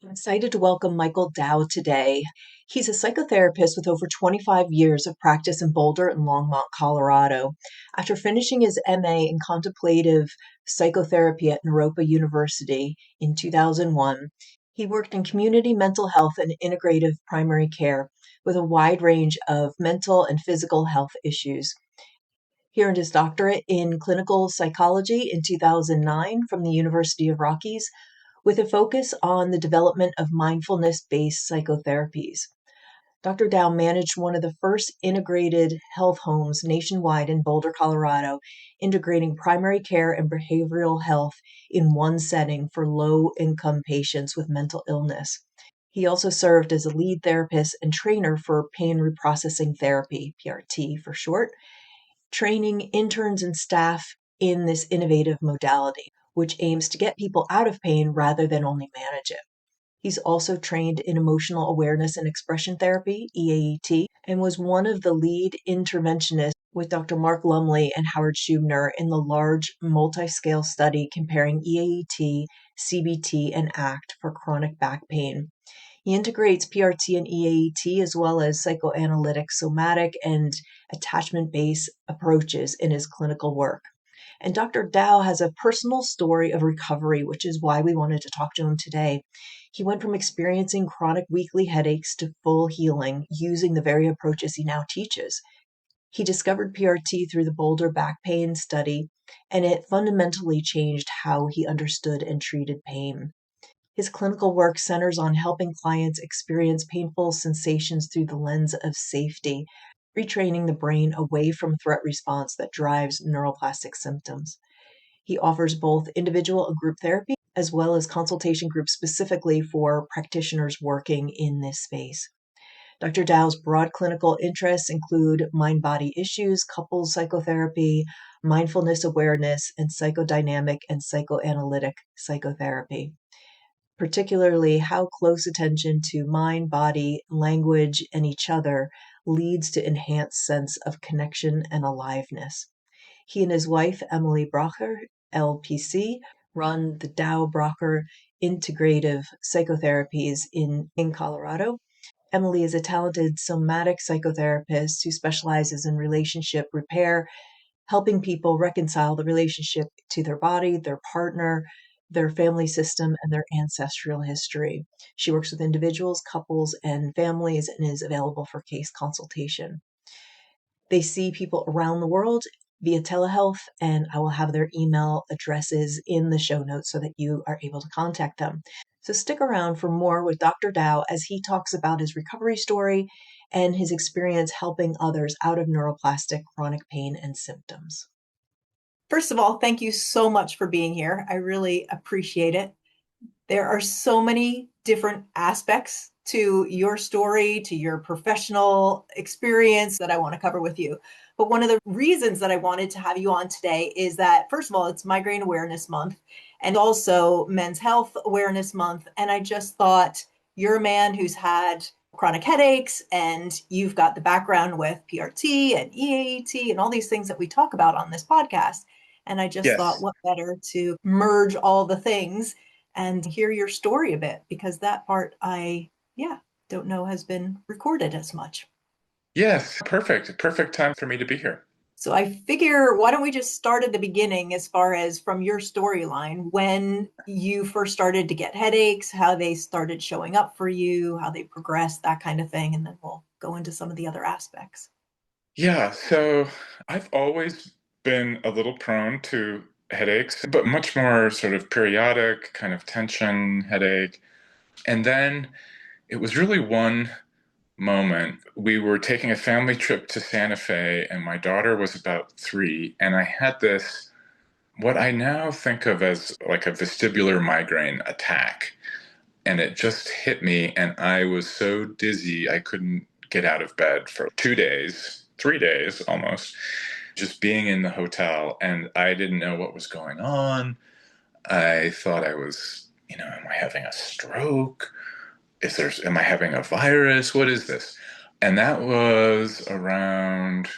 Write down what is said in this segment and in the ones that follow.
I'm excited to welcome Michael Dow today. He's a psychotherapist with over 25 years of practice in Boulder and Longmont, Colorado. After finishing his MA in contemplative psychotherapy at Naropa University in 2001, he worked in community mental health and integrative primary care with a wide range of mental and physical health issues. He earned his doctorate in clinical psychology in 2009 from the University of Rockies, with a focus on the development of mindfulness-based psychotherapies. Dr. Dow managed one of the first integrated health homes nationwide in Boulder, Colorado, integrating primary care and behavioral health in one setting for low-income patients with mental illness. He also served as a lead therapist and trainer for Pain Reprocessing Therapy, PRT for short, training interns and staff in this innovative modality, which aims to get people out of pain rather than only manage it. He's also trained in emotional awareness and expression therapy, EAET, and was one of the lead interventionists with Dr. Mark Lumley and Howard Schubner in the large multi-scale study comparing EAET, CBT, and ACT for chronic back pain. He integrates PRT and EAET as well as psychoanalytic, somatic, and attachment-based approaches in his clinical work. And Dr. Dow has a personal story of recovery, which is why we wanted to talk to him today. He went from experiencing chronic weekly headaches to full healing using the very approaches he now teaches. He discovered PRT through the Boulder Back Pain Study, and it fundamentally changed how he understood and treated pain. His clinical work centers on helping clients experience painful sensations through the lens of safety, retraining the brain away from threat response that drives neuroplastic symptoms. He offers both individual and group therapy, as well as consultation groups specifically for practitioners working in this space. Dr. Dow's broad clinical interests include mind-body issues, couples psychotherapy, mindfulness awareness, and psychodynamic and psychoanalytic psychotherapy, particularly how close attention to mind, body, language, and each other leads to enhanced sense of connection and aliveness. He and his wife, Emily Brocher, LPC, run the Dow Brocher Integrative Psychotherapies in Colorado. Emily is a talented somatic psychotherapist who specializes in relationship repair, helping people reconcile the relationship to their body, their partner, their family system, and their ancestral history. She works with individuals, couples, and families and is available for case consultation. They see people around the world via telehealth, and I will have their email addresses in the show notes so that you are able to contact them. So stick around for more with Dr. Dow as he talks about his recovery story and his experience helping others out of neuroplastic chronic pain and symptoms. First of all, thank you so much for being here. I really appreciate it. There are so many different aspects to your story, to your professional experience that I want to cover with you. But one of the reasons that I wanted to have you on today is that, first of all, it's Migraine Awareness Month and also Men's Health Awareness Month. And I just thought you're a man who's had chronic headaches and you've got the background with PRT and EAET and all these things that we talk about on this podcast. And I just thought, Yes. what better to merge all the things and hear your story a bit, because that part I don't know has been recorded as much. Yes. Perfect. Perfect time for me to be here. So I figure, why don't we just start at the beginning as far as from your storyline, when you first started to get headaches, how they started showing up for you, how they progressed, that kind of thing. And then we'll go into some of the other aspects. Yeah. So I've always been a little prone to headaches, but much more sort of periodic, kind of tension headache. And then it was really one moment. We were taking a family trip to Santa Fe, and my daughter was about 3. And I had this, what I now think of as like a vestibular migraine attack. And it just hit me, and I was so dizzy I couldn't get out of bed for 2 days, 3 days almost, just being in the hotel, and I didn't know what was going on. I thought I was, am I having a stroke? Am I having a virus? What is this? And that was around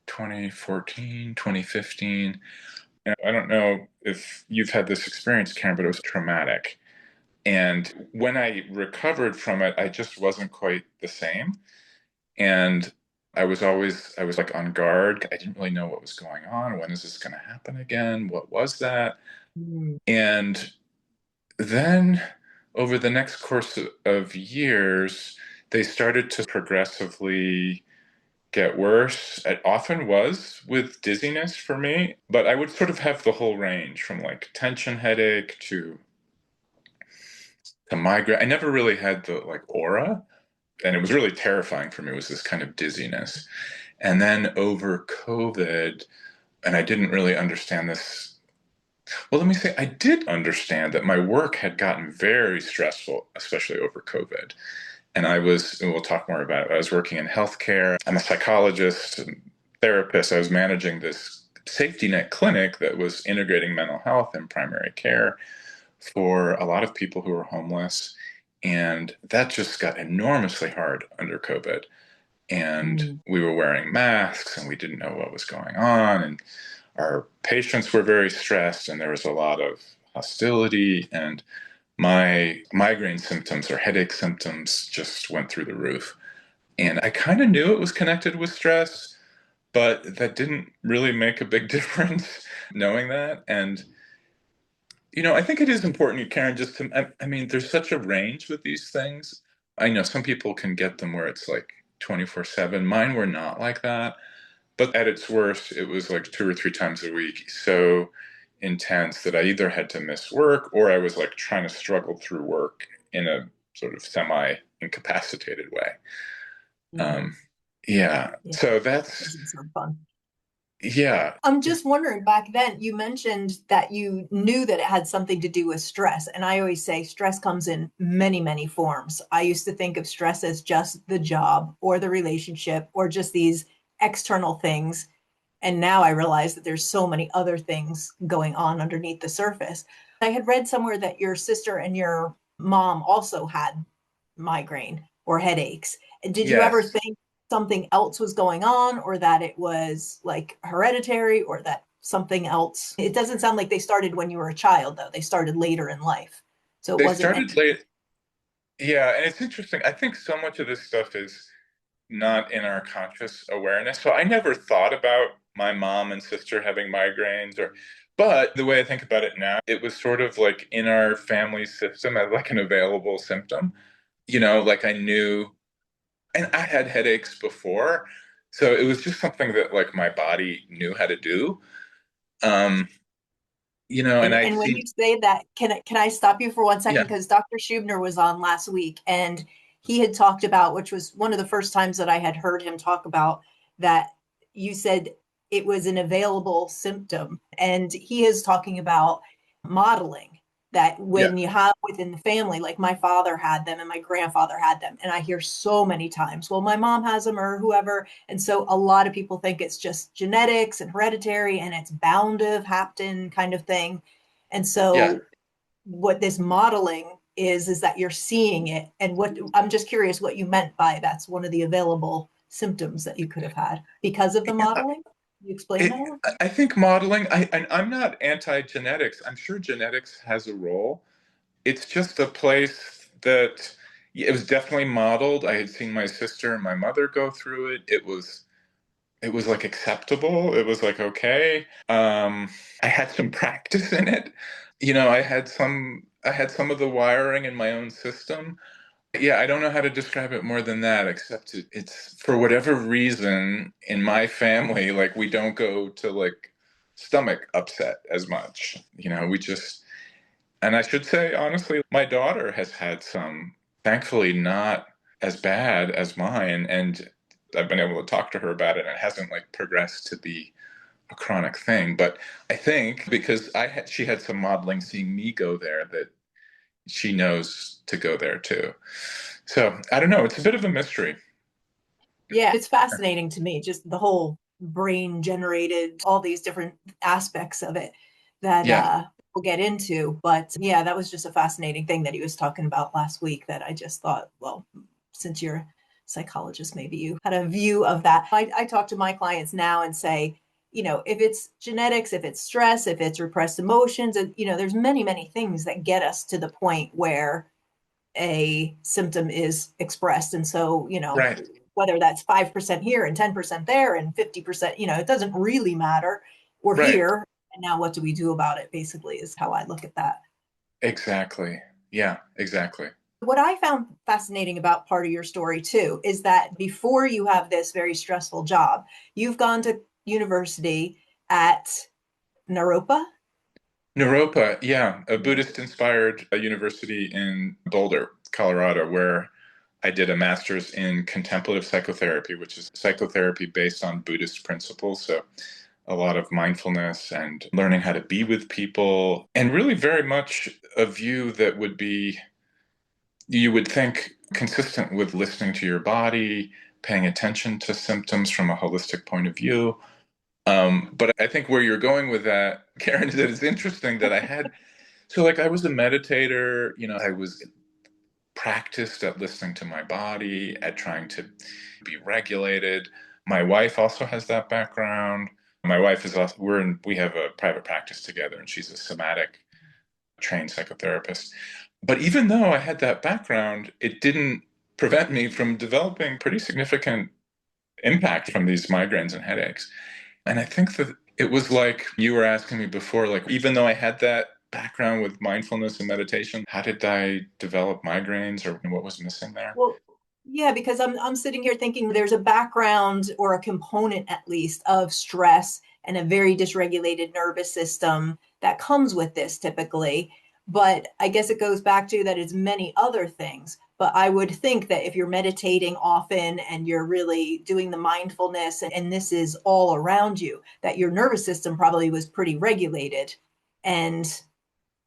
2014, 2015. And I don't know if you've had this experience, Karen, but it was traumatic. And when I recovered from it, I just wasn't quite the same. And I was like on guard. I didn't really know what was going on. When is this going to happen again? What was that? Mm. And then over the next course of years, they started to progressively get worse. It often was with dizziness for me, but I would sort of have the whole range from like tension headache to migraine. I never really had the like aura, and it was really terrifying for me, was this kind of dizziness. And then over COVID, and I didn't really understand this. Well, let me say, I did understand that my work had gotten very stressful, especially over COVID. And and we'll talk more about it. I was working in healthcare. I'm a psychologist and therapist. I was managing this safety net clinic that was integrating mental health and primary care for a lot of people who were homeless. And that just got enormously hard under COVID. And Mm. we were wearing masks and we didn't know what was going on. And our patients were very stressed and there was a lot of hostility. And my migraine symptoms or headache symptoms just went through the roof. And I kind of knew it was connected with stress, but that didn't really make a big difference knowing that. And, I think it is important, Karen, just to, I mean, there's such a range with these things. I know some people can get them where it's like 24/7. Mine were not like that. But at its worst, it was like 2 or 3 times a week. So intense that I either had to miss work or I was like trying to struggle through work in a sort of semi incapacitated way. Mm. Um, yeah. Yeah, So that's, doesn't sound fun. yeah. I'm just wondering, back then you mentioned that you knew that it had something to do with stress. And I always say stress comes in many, many forms. I used to think of stress as just the job or the relationship or just these external things. And now I realize that there's so many other things going on underneath the surface. I had read somewhere that your sister and your mom also had migraine or headaches. And did you ever Yes. think something else was going on, or that it was like hereditary, or that something else? It doesn't sound like they started when you were a child, though. They started later in life. So it They wasn't started any. late. Yeah. And it's interesting. I think so much of this stuff is not in our conscious awareness. So I never thought about my mom and sister having migraines but the way I think about it now, it was sort of like in our family system as like an available symptom. Like I knew, and I had headaches before. So it was just something that like my body knew how to do. Um, and I'd And when seen, you say that, can I stop you for one second? yeah, Because Dr. Schubner was on last week, and he had talked about, which was one of the first times that I had heard him talk about, that you said it was an available symptom. And he is talking about modeling, that yeah, when you have within the family, like my father had them and my grandfather had them. And I hear so many times, well, my mom has them or whoever. And so a lot of people think it's just genetics and hereditary and it's bound to have happened kind of thing. And yeah. so what this modeling is that you're seeing it. And what I'm just curious what you meant by that's one of the available symptoms that you could have had because of the Yeah. modeling. Can you explain that a little? I think modeling, and I'm not anti-genetics. I'm sure genetics has a role. It's just a place that it was definitely modeled. I had seen my sister and my mother go through it. It was like acceptable. It was like okay. I had some practice in it. I had some of the wiring in my own system. Yeah, I don't know how to describe it more than that, except it's for whatever reason in my family, like we don't go to like stomach upset as much. We just, and I should say, honestly, my daughter has had some, thankfully not as bad as mine. And I've been able to talk to her about it and it hasn't like progressed to be a chronic thing. But I think because she had some modeling seeing me go there that she knows to go there too. So I don't know. It's a bit of a mystery. Yeah, it's fascinating to me, just the whole brain generated, all these different aspects of it that Yeah. we'll get into. But yeah, that was just a fascinating thing that he was talking about last week that I just thought, well, since you're a psychologist, maybe you had a view of that. I talk to my clients now and say, if it's genetics, if it's stress, if it's repressed emotions, and, there's many, many things that get us to the point where a symptom is expressed. And so, Right. whether that's 5% here and 10% there and 50%, it doesn't really matter. We're Right. here. And now what do we do about it, basically, is how I look at that. Exactly. Yeah, exactly. What I found fascinating about part of your story too is that before you have this very stressful job, you've gone to university at Naropa. Naropa, yeah, a Buddhist-inspired university in Boulder, Colorado, where I did a master's in contemplative psychotherapy, which is psychotherapy based on Buddhist principles. So a lot of mindfulness and learning how to be with people, and really very much a view that would be, you would think, consistent with listening to your body, paying attention to symptoms from a holistic point of view. But I think where you're going with that, Karen, is that it's interesting that so like I was a meditator, I was practiced at listening to my body, at trying to be regulated. My wife also has that background. My wife is also, we have a private practice together, and she's a somatic trained psychotherapist. But even though I had that background, it didn't prevent me from developing pretty significant impact from these migraines and headaches. And I think that it was like you were asking me before, like, even though I had that background with mindfulness and meditation, how did I develop migraines, or what was missing there? Well, yeah, because I'm sitting here thinking there's a background or a component at least of stress and a very dysregulated nervous system that comes with this typically. But I guess it goes back to that it's many other things. But I would think that if you're meditating often and you're really doing the mindfulness and this is all around you, that your nervous system probably was pretty regulated. And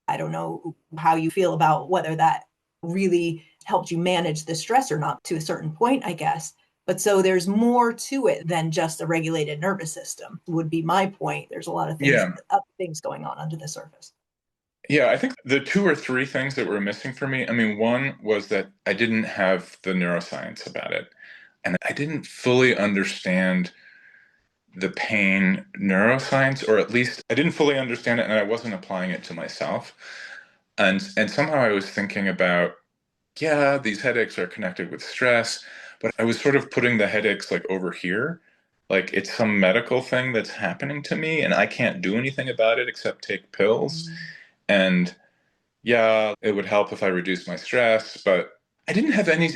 I don't know how you feel about whether that really helped you manage the stress or not to a certain point, I guess. But so there's more to it than just a regulated nervous system, would be my point. There's a lot of things, Yeah. other things going on under the surface. Yeah, I think the two or three things that were missing for me, I mean, one was that I didn't have the neuroscience about it. And I didn't fully understand the pain neuroscience, or at least I didn't fully understand it, and I wasn't applying it to myself. And somehow I was thinking about, yeah, these headaches are connected with stress, but I was sort of putting the headaches like over here, like it's some medical thing that's happening to me, and I can't do anything about it except take pills. And yeah, it would help if I reduced my stress, but I didn't have any.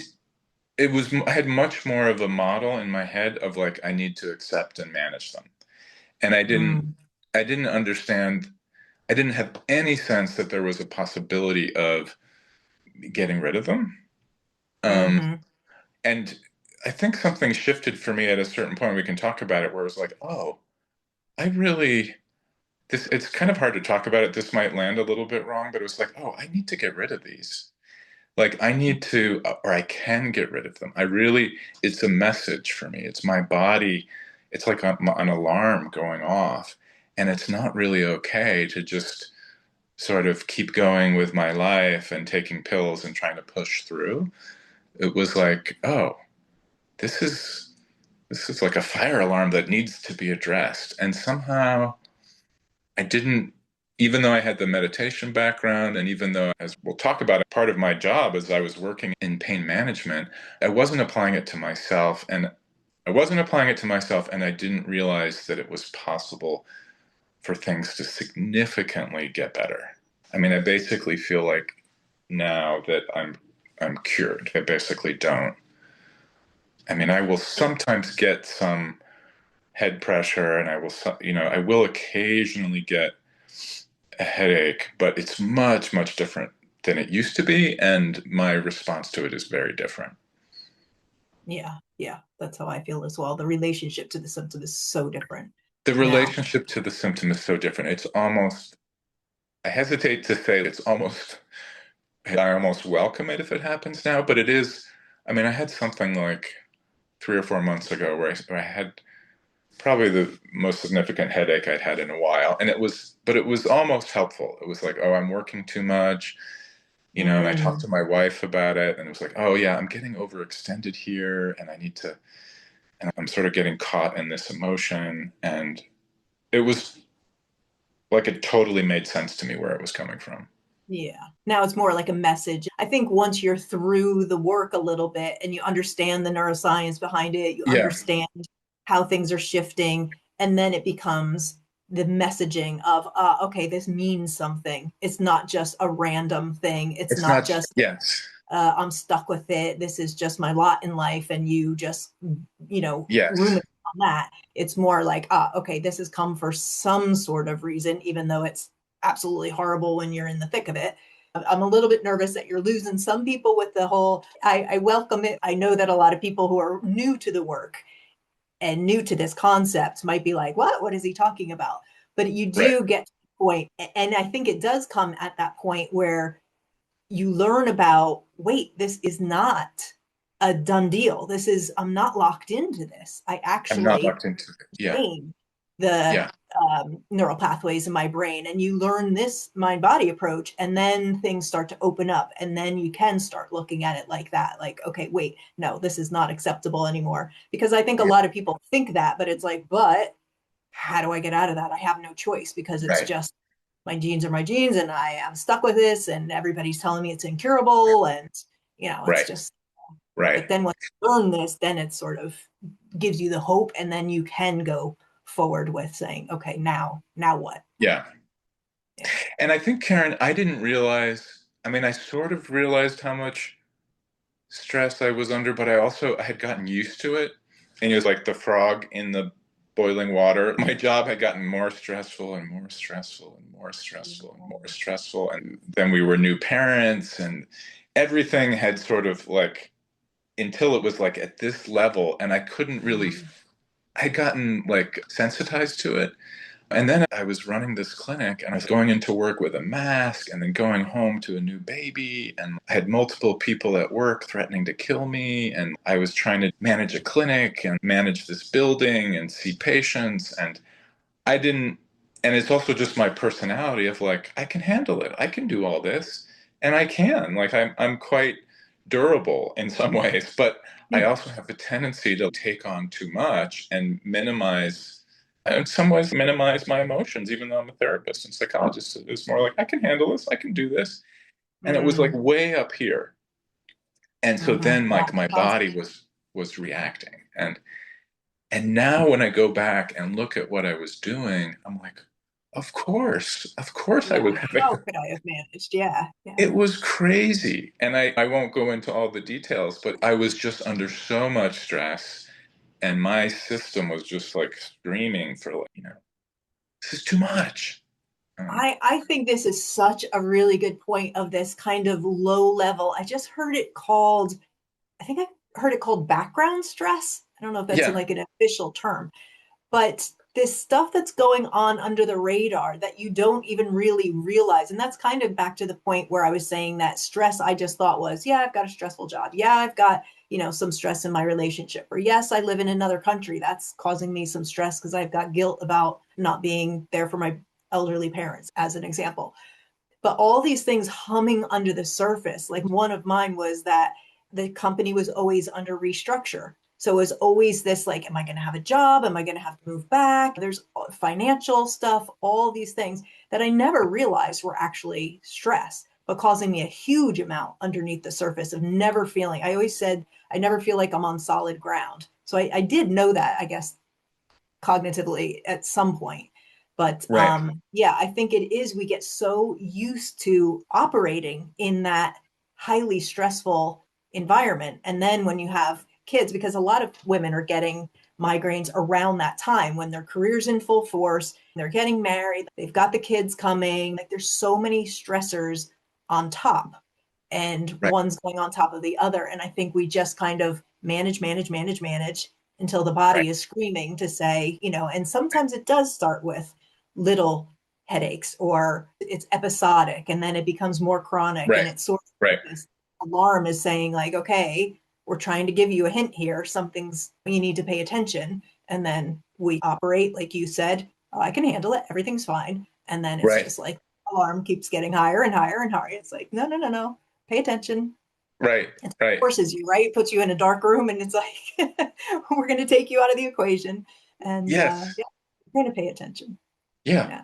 I had much more of a model in my head of like, I need to accept and manage them. And Mm. I didn't understand, I didn't have any sense that there was a possibility of getting rid of them. Um, Mm-hmm. and I think something shifted for me at a certain point. We can talk about it, where it was like, oh, I really, it's kind of hard to talk about it. This might land a little bit wrong, but it was like, oh, I need to get rid of these. Like I need to, or I can get rid of them. It's a message for me. It's my body. It's like an alarm going off. And it's not really okay to just sort of keep going with my life and taking pills and trying to push through. It was like, oh, this is, this is like a fire alarm that needs to be addressed. And somehow I didn't, even though I had the meditation background, and even though, as we'll talk about, part of my job as I was working in pain management, I wasn't applying it to myself. And I didn't realize that it was possible for things to significantly get better. I mean, I basically feel like now that I'm cured. I basically don't. I mean, I will sometimes get some head pressure, and I will occasionally get a headache, but it's much, much different than it used to be. And my response to it is very different. Yeah, yeah, that's how I feel as well. The relationship to the symptom is so different The now. relationship to the symptom is so different. It's almost, I hesitate to say I almost welcome it if it happens now, but it is, I mean, I had something like 3 or 4 months ago where I had probably the most significant headache I'd had in a while. But it was almost helpful. It was like, oh, I'm working too much, and I talked Mm. to my wife about it, and it was like, oh yeah, I'm getting overextended here, and and I'm sort of getting caught in this emotion. And it was like it totally made sense to me where it was coming from. Yeah. Now it's more like a message. I think once you're through the work a little bit and you understand the neuroscience behind it, you Yeah. understand how things are shifting, and then it becomes the messaging of, okay, this means something. It's not just a random thing. It's It's not not, just, yes. I'm stuck with it. This is just my lot in life. And you just, Yes. ruminate on that. It's more like, okay, this has come for some sort of reason, even though it's absolutely horrible when you're in the thick of it. I'm a little bit nervous that you're losing some people with the whole, I welcome it. I know that a lot of people who are new to the work and new to this concept might be like, what is he talking about? But you Right. do get to the point. And I think it does come at that point where you learn about, wait, this is not a done deal. I'm not locked into this. I I'm not actually locked into it. Yeah. change the Yeah. neural pathways in my brain, and you learn this mind body approach, and then things start to open up, and then you can start looking at it like that, like, okay, wait, no, this is not acceptable anymore. Because I think a Yeah. lot of people think that, but it's like, but how do I get out of that? I have no choice, because it's Right. just my genes are my genes, and I am stuck with this, and everybody's telling me it's incurable, and it's Right. just. Right. But then once you learn this, then it sort of gives you the hope, and then you can go forward with saying, okay, now what? Yeah. Yeah. And I think, Karen, I didn't realize, I mean, I sort of realized how much stress I was under, but I had gotten used to it. And it was like the frog in the boiling water. My job had gotten more stressful and more stressful and more stressful and more stressful. And then we were new parents, and everything had sort of like, until it was like at this level, and I couldn't really, I had gotten like sensitized to it. And then I was running this clinic, and I was going into work with a mask and then going home to a new baby. And I had multiple people at work threatening to kill me. And I was trying to manage a clinic and manage this building and see patients. And I didn't, and it's also just my personality of like, I can handle it. I can do all this. And I can. Like, I'm quite durable in some ways, but I also have a tendency to take on too much and minimize, in some ways, minimize my emotions, even though I'm a therapist and psychologist. It's more like, I can handle this. I can do this. And it was like Mm-hmm. way up here. And so then Yeah, my body was reacting. And now when I go back and look at what I was doing, I'm like, of course I yeah. was having, How could I have managed? Yeah, yeah. it was crazy. And I won't go into all the details, but I was just under so much stress, and my system was just like screaming for like, this is too much. I think this is such a really good point of this kind of low level. I just heard it called, I think I heard it called background stress. I don't know if that's Yeah. like an official term, but this stuff that's going on under the radar that you don't even really realize. And that's kind of back to the point where I was saying that stress, I just thought was, yeah, I've got a stressful job. Yeah, I've got, some stress in my relationship. Or yes, I live in another country. That's causing me some stress because I've got guilt about not being there for my elderly parents, as an example. But all these things humming under the surface, like one of mine was that the company was always under restructure. So it was always this like, am I going to have a job? Am I going to have to move back? There's financial stuff, all these things that I never realized were actually stress, but causing me a huge amount underneath the surface of never feeling. I always said, I never feel like I'm on solid ground. So I did know that, I guess, cognitively at some point. But Right. yeah, I think it is, we get so used to operating in that highly stressful environment. And then when you have kids, because a lot of women are getting migraines around that time when their career's in full force, they're getting married, they've got the kids coming, like there's so many stressors on top, and Right. one's going on top of the other. And I think we just kind of manage until the body Right. is screaming to say, and sometimes it does start with little headaches, or it's episodic, and then it becomes more chronic, and Right. it's sort Right. of this alarm is saying like, okay, we're trying to give you a hint here, something's, you need to pay attention. And then we operate like you said, oh, I can handle it, everything's fine. And then it's Right. just like alarm keeps getting higher and higher and higher. It's like, no, no, no, no, pay attention. Right. It Right. forces you, right? It puts you in a dark room, and it's like, we're going to take you out of the equation. And Yes. yeah, we're going to pay attention. Yeah. Yeah.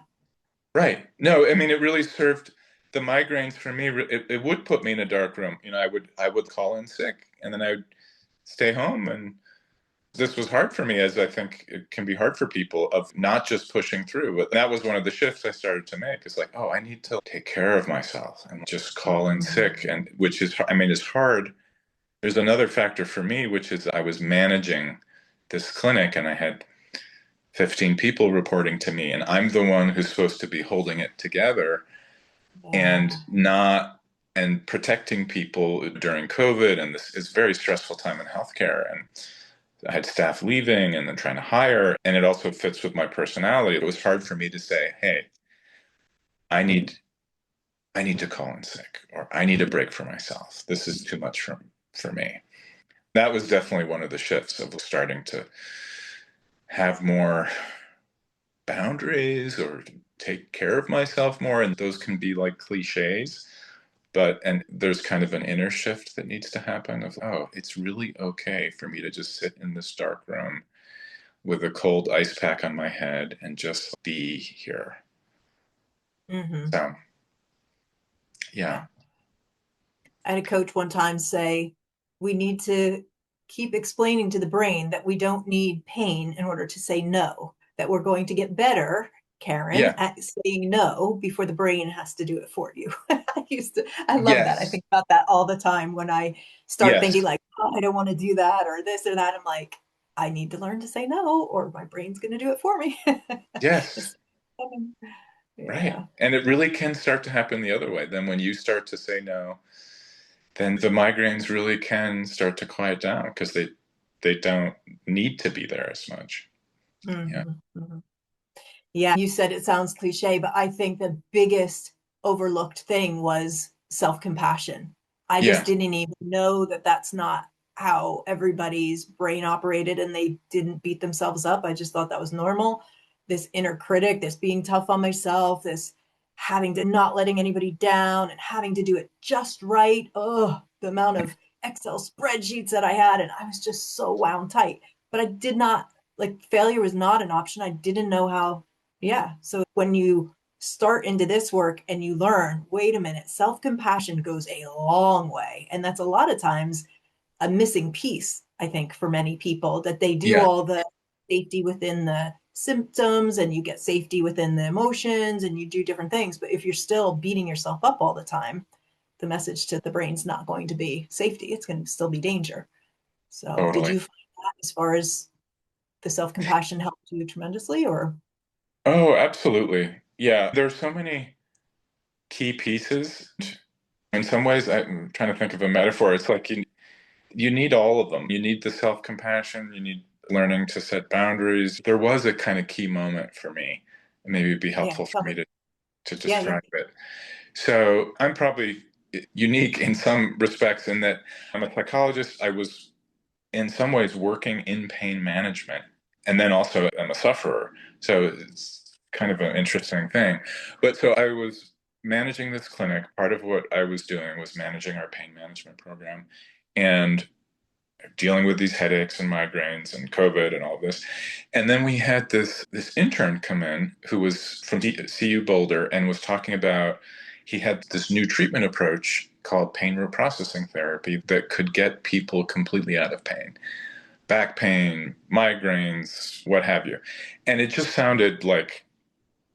Right. No, I mean, it really served the migraines for me. It would put me in a dark room. I would call in sick, and then I would stay home. And this was hard for me, as I think it can be hard for people, of not just pushing through. But that was one of the shifts I started to make. It's like, oh, I need to take care of myself and just call in sick. And which is, I mean, it's hard. There's another factor for me, which is I was managing this clinic, and I had 15 people reporting to me, and I'm the one who's supposed to be holding it together and Yeah. not and protecting people during COVID. And this is a very stressful time in healthcare. And I had staff leaving and then trying to hire. And it also fits with my personality. It was hard for me to say, hey, I need I need to call in sick, or I need a break for myself. This is too much for me. That was definitely one of the shifts of starting to have more boundaries or take care of myself more. And those can be like cliches, and there's kind of an inner shift that needs to happen of, oh, it's really okay for me to just sit in this dark room with a cold ice pack on my head and just be here. Mm-hmm. So, yeah. Yeah. I had a coach one time say, we need to keep explaining to the brain that we don't need pain in order to say no, that we're going to get better, Karen, Yeah. at saying no before the brain has to do it for you. I love that. I Yes. think about that all the time when I start thinking Yes. like, oh, I don't want to do that or this or that. I'm like, I need to learn to say no, or my brain's going to do it for me. Yes. Just, Right. yeah. And it really can start to happen the other way. Then when you start to say no, then the migraines really can start to quiet down because they don't need to be there as much. Yeah. Mm-hmm. Mm-hmm. Yeah, you said it sounds cliche, but I think the biggest overlooked thing was self-compassion. I just Yeah. didn't even know that that's not how everybody's brain operated and they didn't beat themselves up. I just thought that was normal. This inner critic, this being tough on myself, this having to not letting anybody down and having to do it just right. Oh, the amount of Excel spreadsheets that I had, and I was just so wound tight. But I did not, like, failure was not an option. I didn't know how. Yeah. So when you start into this work and you learn, wait a minute, self compassion goes a long way. And that's a lot of times a missing piece, I think, for many people, that they do Yeah. all the safety within the symptoms and you get safety within the emotions and you do different things. But if you're still beating yourself up all the time, the message to the brain's not going to be safety, it's going to still be danger. So did Totally. you find that as far as the self compassion helped you tremendously or? Oh, absolutely. Yeah. There's so many key pieces. In some ways, I'm trying to think of a metaphor. It's like you need all of them. You need the self-compassion. You need learning to set boundaries. There was a kind of key moment for me. Maybe it'd be Yeah, helpful tell for me me. to Yeah, yeah. describe it. So I'm probably unique in some respects in that I'm a psychologist. I was in some ways working in pain management, and then also I'm a sufferer. So it's kind of an interesting thing. But so I was managing this clinic. Part of what I was doing was managing our pain management program and dealing with these headaches and migraines and COVID and all this. And then we had this intern come in who was from CU Boulder and was talking about he had this new treatment approach called Pain Reprocessing Therapy that could get people completely out of pain. Back pain, migraines, what have you. And it just sounded like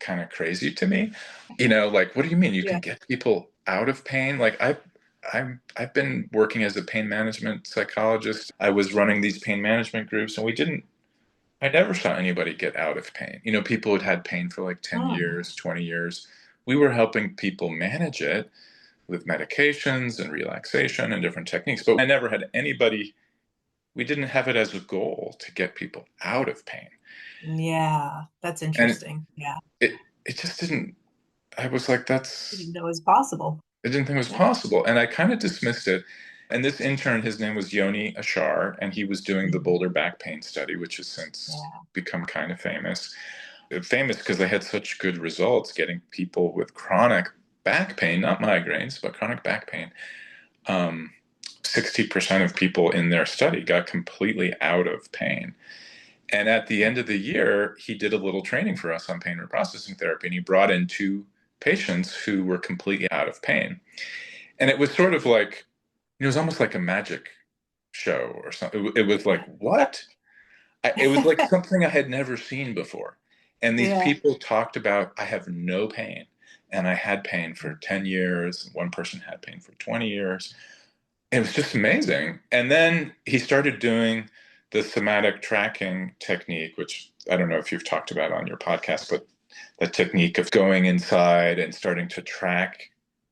kind of crazy to me. Like, what do you mean you can Yeah. get people out of pain? Like I've been working as a pain management psychologist. I was running these pain management groups, and I never saw anybody get out of pain. People had pain for like 10 Oh, years, 20 years. We were helping people manage it with medications and relaxation and different techniques, but I never had anybody, we didn't have it as a goal to get people out of pain. yeah. That's And interesting. Yeah. it just didn't, I was like, I didn't that's, know it was possible. I didn't think it was Yeah. possible. And I kind of dismissed it. And this intern, his name was Yoni Ashar, and he was doing the Mhm. Boulder Back Pain Study, which has since Yeah. become kind of famous. Famous because they had such good results getting people with chronic back pain, not migraines, but chronic back pain. 60% of people in their study got completely out of pain. And at the end of the year, he did a little training for us on pain reprocessing therapy, and he brought in two patients who were completely out of pain. And it was sort of like, it was almost like a magic show or something. It was like, what? It was like something I had never seen before. And these Yeah. people talked about, I have no pain. And I had pain for 10 years. One person had pain for 20 years. It was just amazing. And then he started doing the somatic tracking technique, which I don't know if you've talked about on your podcast, but the technique of going inside and starting to track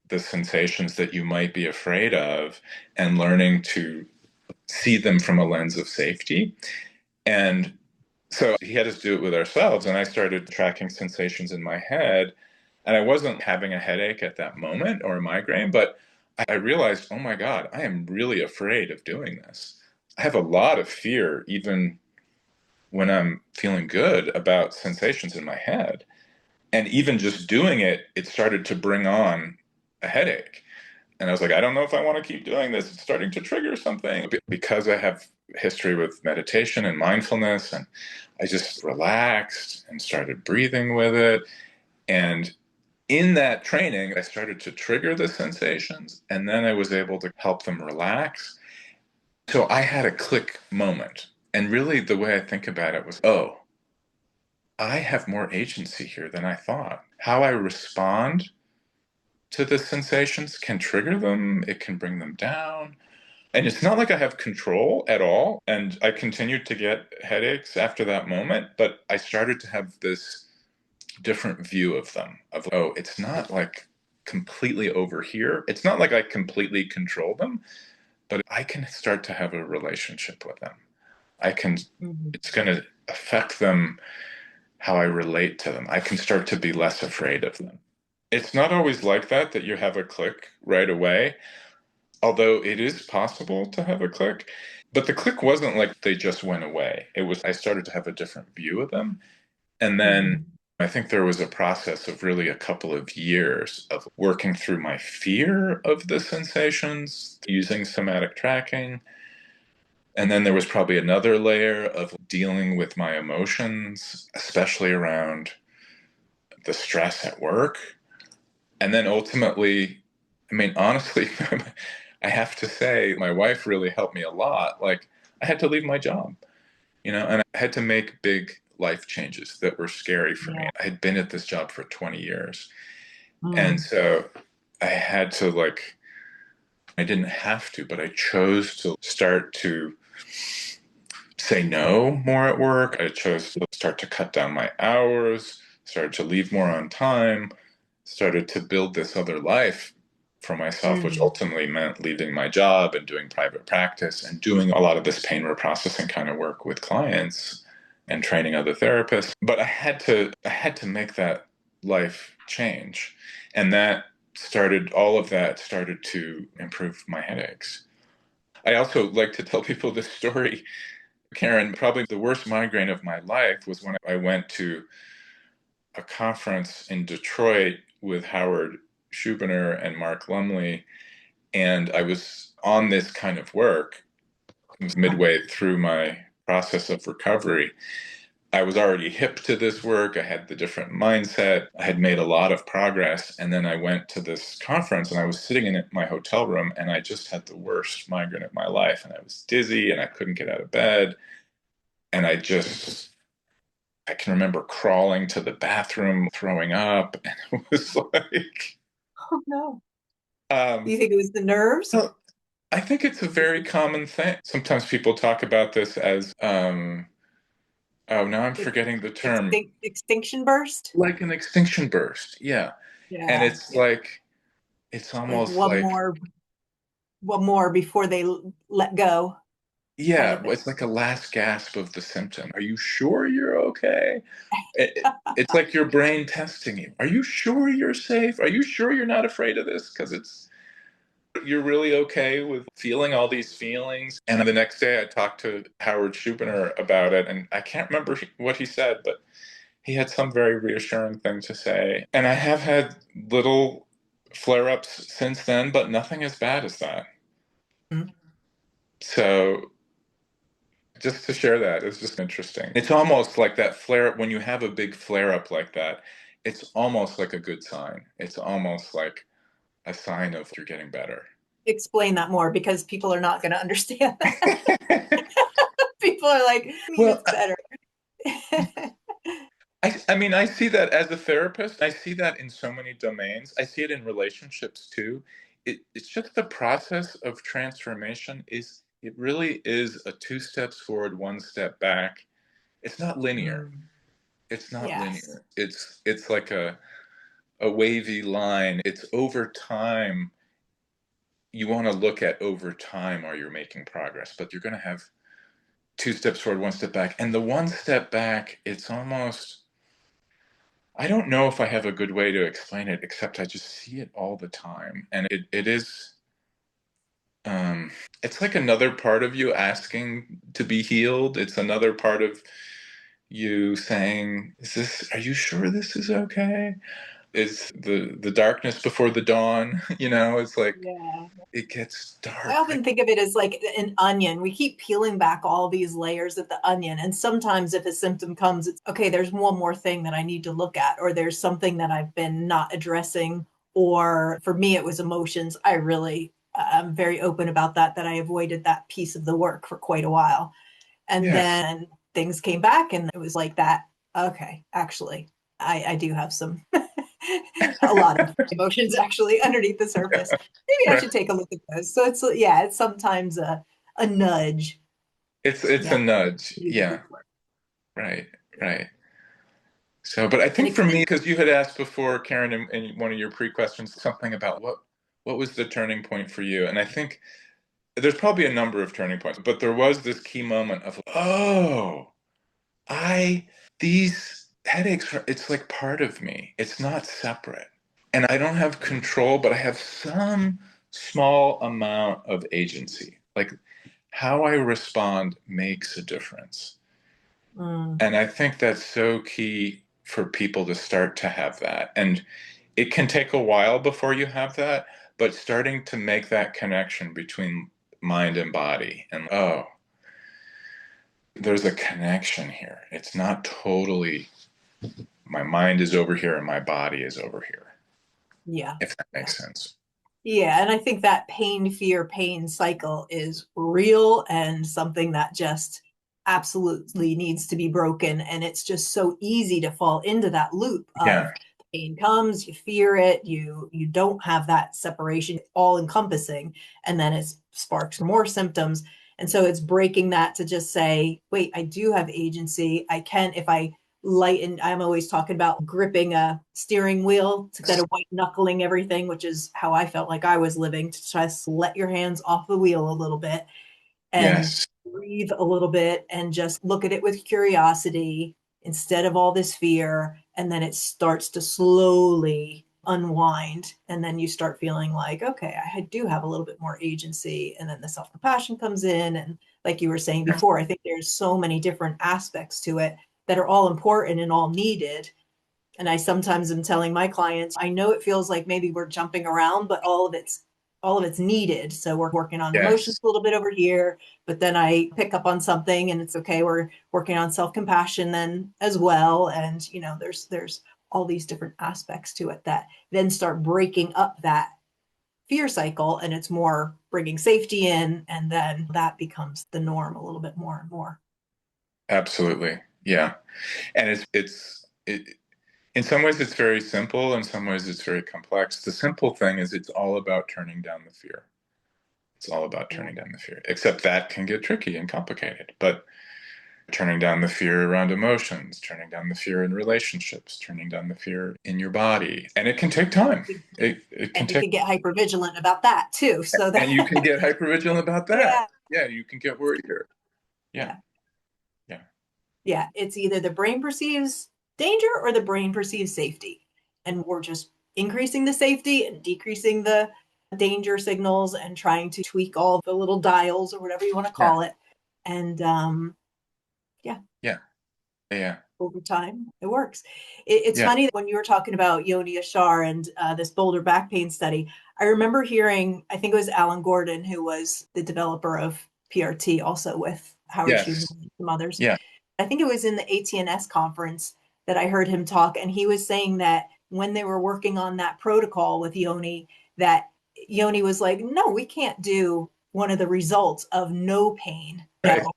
the sensations that you might be afraid of and learning to see them from a lens of safety. And so he had us do it with ourselves, and I started tracking sensations in my head. And I wasn't having a headache at that moment or a migraine, but I realized, oh my God, I am really afraid of doing this. I have a lot of fear, even when I'm feeling good, about sensations in my head. And even just doing it, it started to bring on a headache. And I was like, I don't know if I want to keep doing this. It's starting to trigger something. Because I have history with meditation and mindfulness, and I just relaxed and started breathing with it. And in that training, I started to trigger the sensations, and then I was able to help them relax. So I had a click moment. And really, the way I think about it was, oh, I have more agency here than I thought. How I respond to the sensations can trigger them, it can bring them down. And it's not like I have control at all. And I continued to get headaches after that moment, but I started to have this different view of them of, oh, it's not like completely over here. It's not like I completely control them, but I can start to have a relationship with them. I can, Mhm. it's going to affect them how I relate to them. I can start to be less afraid of them. It's not always like that, that you have a click right away, although it is possible to have a click. But the click wasn't like they just went away. It was, I started to have a different view of them. And then Mhm. I think there was a process of really a couple of years of working through my fear of the sensations using somatic tracking. And then there was probably another layer of dealing with my emotions, especially around the stress at work. And then ultimately, I mean, honestly, I have to say, my wife really helped me a lot. Like, I had to leave my job, and I had to make big life changes that were scary for me. Yeah. I had been at this job for 20 years. And Mm. so I had to, like, I didn't have to, but I chose to start to say no more at work. I chose to start to cut down my hours, started to leave more on time, started to build this other life for myself, which Mm. ultimately meant leaving my job and doing private practice and doing a lot of this pain reprocessing kind of work with clients and training other therapists. But I had to make that life change. And all of that started to improve my headaches. I also like to tell people this story, Karen. Probably the worst migraine of my life was when I went to a conference in Detroit with Howard Schubiner and Mark Lumley, and I was on this kind of work. It was midway through my process of recovery. I was already hip to this work. I had the different mindset. I had made a lot of progress. And then I went to this conference, and I was sitting in my hotel room, and I just had the worst migraine of my life. And I was dizzy, and I couldn't get out of bed. And I can remember crawling to the bathroom, throwing up. And it was like, Oh no. Do um, you think it was the nerves? well, I think it's a very common thing. Sometimes people talk about this as, oh, now I'm Ex- forgetting the term, extinction burst? like an extinction burst. Yeah. And Yeah. it's Yeah. like, it's Like almost like, one more before they let go, kind yeah, of thing. it's like a last gasp of the symptom. Are you sure you're okay? It's like your brain testing you. Are you sure you're safe? Are you sure you're not afraid of this? Because you're really okay with feeling all these feelings. And the next day I talked to Howard Schubiner about it, and I can't remember what he said, but he had some very reassuring thing to say. And I have had little flare ups since then, but nothing as bad as that. Mm. So just to share that. It's just interesting. It's almost like that flare, when you have a big flare up like that, it's almost like a good sign. It's almost like a sign of you're getting better. Explain that more, because people are not going to understand that. People are like, I mean, Well, it's better. I mean, I see that as a therapist. I see that in so many domains. I see it in relationships too. It's just the process of transformation it really is a 2 steps forward, 1 step back. It's not linear. Mm, It's not yes. linear. It's like a wavy line. It's over time. You want to look at over time, are you making progress? But you're going to have 2 steps forward, 1 step back. And the 1 step back, it's almost, I don't know if I have a good way to explain it, except I just see it all the time. And it is, it's like another part of you asking to be healed. It's another part of you saying, are you sure this is okay? Is the darkness before the dawn? It's like, Yeah. it gets I dark. often think of it as like an onion. We keep peeling back all these layers of the onion. And sometimes if a symptom comes, it's okay, there's one more thing that I need to look at, or there's something that I've been not addressing. Or for me, it was emotions. I'm very open about that I avoided that piece of the work for quite a while. And Yes. then things came back and it was like that. Okay, actually, I do have some, a lot of emotions actually underneath the surface. Maybe I Right. should take a look at those. So it's sometimes a nudge. It's a Yeah. nudge. Yeah. Right. Right. So, but I And think it for can, me, because you had asked before, Karen, in one of your pre-questions, something about what was the turning point for you? And I think there's probably a number of turning points, but there was this key moment of, oh, these headaches, it's like part of me. It's not separate. And I don't have control, but I have some small amount of agency. Like how I respond makes a difference. mm, And I think that's so key for people to start to have that. And it can take a while before you have that, but starting to make that connection between mind and body, and oh, there's a connection here. It's not totally my mind is over here and my body is over here, yeah. if that Yeah. makes sense. Yeah. And I think that pain, fear, pain cycle is real and something that just absolutely needs to be broken. And it's just so easy to fall into that loop Yeah. of pain comes, you fear it, you don't have that separation all encompassing, and then it sparks more symptoms. And so it's breaking that to just say, wait, I do have agency. I can, if I lighten, I'm always talking about gripping a steering wheel instead of white knuckling everything, which is how I felt like I was living, to just let your hands off the wheel a little bit and Yes. breathe a little bit and just look at it with curiosity instead of all this fear. And then it starts to slowly unwind. And then you start feeling like, okay, I do have a little bit more agency. And then the self compassion comes in. And like you were saying before, I think there's so many different aspects to it that are all important and all needed. And I sometimes am telling my clients, I know it feels like maybe we're jumping around, but all of it's needed. So we're working on emotions Yes. a little bit over here, but then I pick up on something and it's okay. We're working on self-compassion then as well. And there's all these different aspects to it that then start breaking up that fear cycle, and it's more bringing safety in, and then that becomes the norm a little bit more and more. Absolutely. Yeah. And in some ways it's very simple, in some ways it's very complex. The simple thing is it's all about turning down the fear. It's all about Yeah. turning down the fear, except that can get tricky and complicated. But turning down the fear around emotions, turning down the fear in relationships, turning down the fear in your body. And it can take time. It can And you take, can get hypervigilant about that too. So that, and you can get hypervigilant about that. yeah, Yeah, you can get worried. Yeah, yeah, yeah, yeah. It's either the brain perceives danger or the brain perceives safety. And we're just increasing the safety and decreasing the danger signals and trying to tweak all the little dials or whatever you want to yeah, call it. And yeah, yeah, yeah, over time, it works. It's yeah, funny when you were talking about Yoni Ashar and this Boulder Back Pain Study. I remember hearing, I think it was Alan Gordon, who was the developer of PRT, also with Howard Schubin, Yes. and some others. Yeah. I think it was in the ATNS conference that I heard him talk, and he was saying that when they were working on that protocol with Yoni, that Yoni was like, no, we can't do one of the results of no pain. Right. No.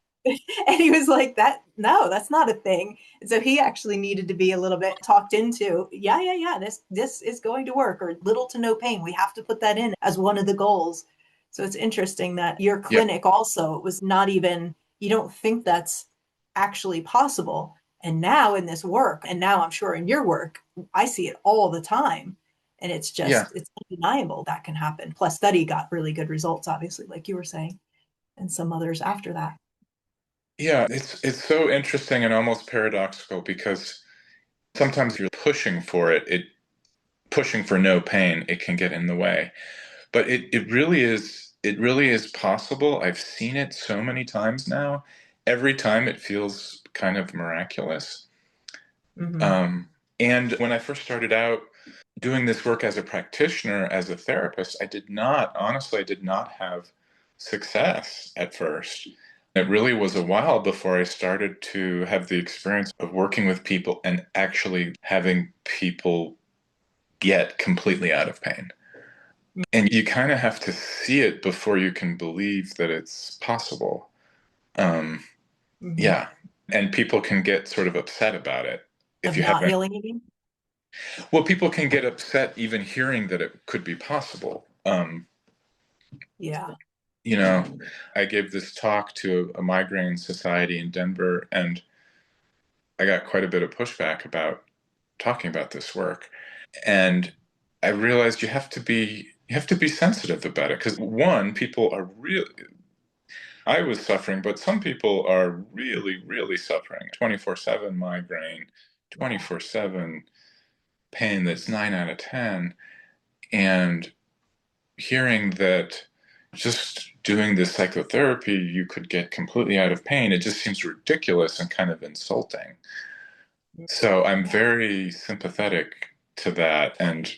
And he was like, that, no, that's not a thing. And so he actually needed to be a little bit talked into, yeah, this is going to work, or little to no pain. We have to put that in as one of the goals. So it's interesting that your Yeah. clinic also was not even, you don't think that's actually possible. And now in this work, and now I'm sure in your work, I see it all the time. And it's Yeah. just, it's undeniable that can happen. Plus, study got really good results, obviously, like you were saying, and some others after that. Yeah. It's so interesting and almost paradoxical because sometimes you're pushing for it, pushing for no pain, it can get in the way. But it really is possible. I've seen it so many times now. Every time it feels kind of miraculous. Mm-hmm. And when I first started out doing this work as a practitioner, as a therapist, honestly, I did not have success at first. It really was a while before I started to have the experience of working with people and actually having people get completely out of pain. And you kind of have to see it before you can believe that it's possible. Um, Mm-hmm. yeah. And people can get sort of upset about it if Of you not haven't. healing again. Well, people can get upset even hearing that it could be possible. Yeah. You know, I gave this talk to a migraine society in Denver, and I got quite a bit of pushback about talking about this work. And I realized you have to be sensitive about it because one, people are really, I was suffering, but some people are really, really suffering. 24/7 migraine, Yeah. 24/7 pain that's 9 out of 10. And hearing that just doing this psychotherapy, you could get completely out of pain, it just seems ridiculous and kind of insulting. So I'm very sympathetic to that. And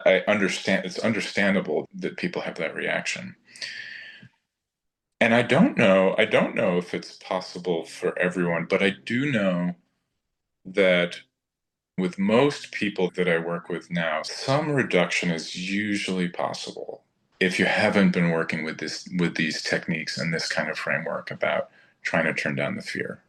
I understand it's understandable that people have that reaction. And I don't know if it's possible for everyone, but I do know that with most people that I work with now, some reduction is usually possible if you haven't been working with these techniques and this kind of framework about trying to turn down the fear.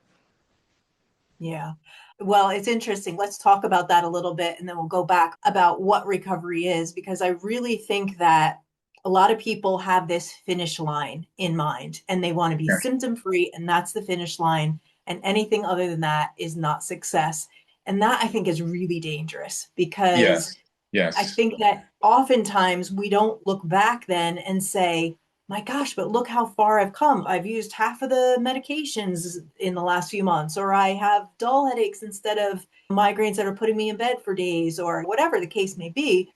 Yeah. Well, it's interesting. Let's talk about that a little bit and then we'll go back about what recovery is, because I really think that a lot of people have this finish line in mind and they want to be Yeah. symptom free, and that's the finish line. And anything other than that is not success. And that I think is really dangerous, because Yes. I Yes. think that oftentimes we don't look back then and say, my gosh, but look how far I've come. I've used half of the medications in the last few months, or I have dull headaches instead of migraines that are putting me in bed for days, or whatever the case may be,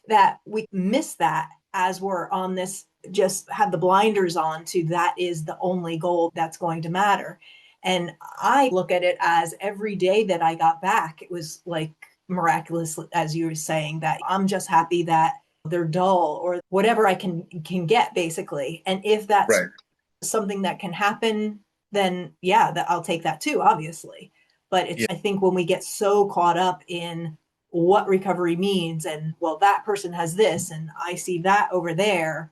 that we miss that as we're on this, just have the blinders on to that is the only goal that's going to matter. And I look at it as every day that I got back, it was like miraculous, as you were saying, that I'm just happy that they're dull or whatever I can get basically. And if that's Right. something that can happen, then yeah, that I'll take that too, obviously. But it's, Yeah. I think when we get so caught up in what recovery means and, well, that person has this and I see that over there,